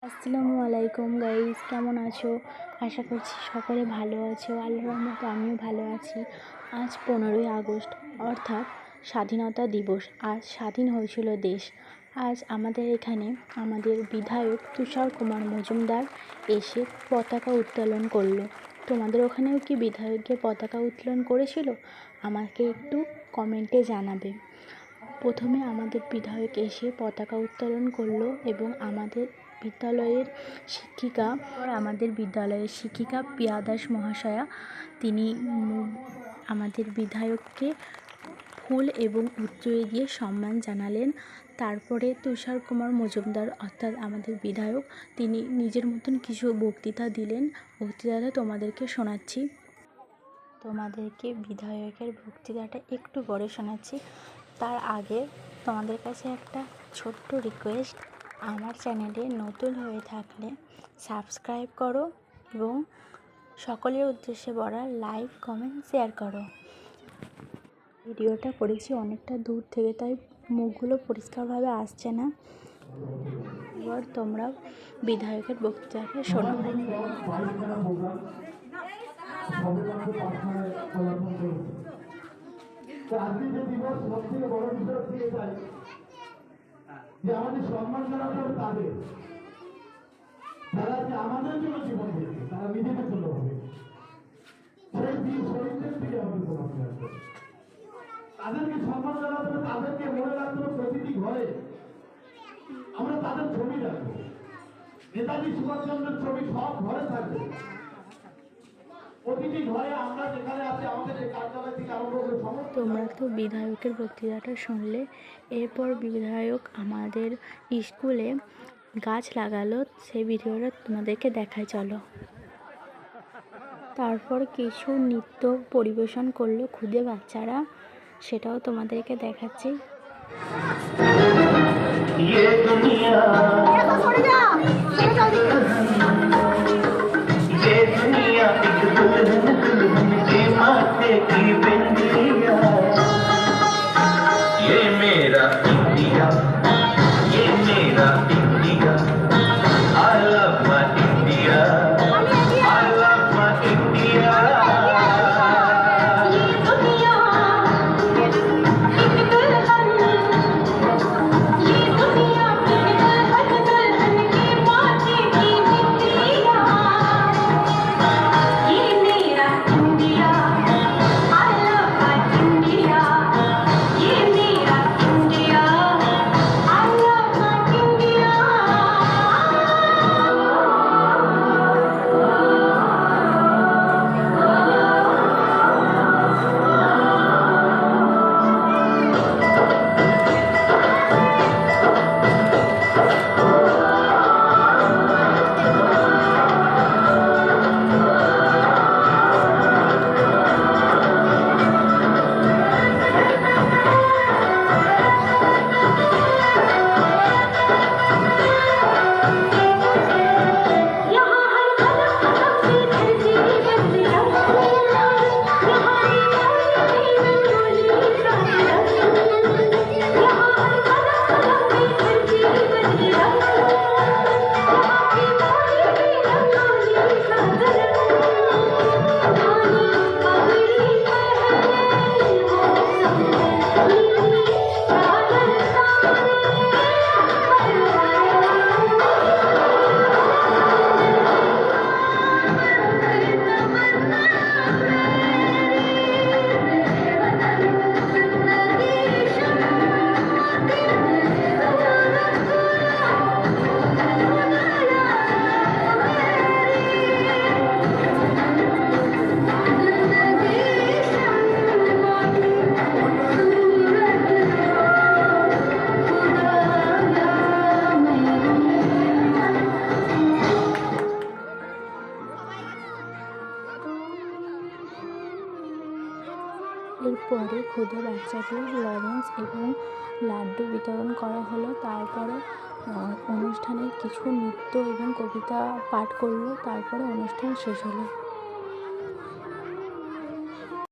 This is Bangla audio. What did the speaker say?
আসসালামু আলাইকুম গাইস, কেমন আছো? আশা করছি সকলে ভালো আছো। আল্লাহর রহমতে আমিও ভালো আছি। আজ 15ই আগস্ট অর্থাৎ স্বাধীনতা দিবস। আজ স্বাধীন হয়েছিল দেশ। আজ আমাদের এখানে আমাদের বিধায়ক তুষার কুমার মজুমদার এসে পতাকা উত্তোলন করলো। তোমাদের ওখানেও কি বিধায়ককে পতাকা উত্তোলন করেছিল? আমাকে একটু কমেন্টে জানাবে। প্রথমে আমাদের বিধায়ক এসে পতাকা উত্তোলন করলো এবং আমাদের বিদ্যালয়ের শিক্ষিকা পিয়া দাস মহাশয়া তিনি আমাদের বিধায়ককে ফুল এবং উত্তরীয় দিয়ে সম্মান জানালেন। তারপরে তুষার কুমার মজুমদার অর্থাৎ আমাদের বিধায়ক তিনি নিজের মতন কিছু বক্তৃতা দিলেন। বক্তৃতাটা তোমাদেরকে শোনাচ্ছি। তোমাদেরকে বিধায়কের বক্তৃতাটা একটু পরে শোনাচ্ছি। তার আগে তোমাদের কাছে একটা ছোট্ট রিকোয়েস্ট, আমার চ্যানেলে নতুন হয়ে থাকলে সাবস্ক্রাইব করো এবং সকলের উদ্দেশ্যে বলা লাইক, কমেন্ট, শেয়ার করো। ভিডিওটা করেছি অনেকটা দূর থেকে, তাই মুখগুলো পরিষ্কারভাবে আসছে না। এবার তোমরা বিধায়কের বক্তৃতাটা শোনো। যে আমাদের সম্মান জানাতে হবে তাদের, যারা যে আমাদের জন্য জীবন দিয়েছে, তারা নিজেদের জন্য হবে, সেই বীর শহীদদের দিকে আমাদের প্রণাম জানাতে হবে। তাদেরকে সম্মান জানাতে হবে, তাদেরকে মনে রাখতে হবে। প্রতিটি ঘরে আমরা তাদের ছবি রাখবো। নেতাজি সুভাষচন্দ্রের ছবি সব ঘরে থাকবে। প্রতিটি ঘরে আমরা যেখানে আছি, আমাদের যে কার্যালয় থেকে আরম্ভ করে সমস্ত। তোমরা তো বিধায়কের বক্তৃতাটা শুনলে। এরপর বিধায়ক আমাদের স্কুলে গাছ লাগালো, সেই ভিডিওটা তোমাদেরকে দেখাই, চলো। তারপর কিছু নৃত্য পরিবেশন করলো খুদে বাচ্চারা, সেটাও তোমাদেরকে দেখাচ্ছি। এরপরে ক্ষুদে বাচ্চাদের লরেন্স এবং লাড্ডু বিতরণ করা হলো। তারপরে অনুষ্ঠানের কিছু নৃত্য এবং কবিতা পাঠ করলো। তারপরে অনুষ্ঠান শেষ হলো।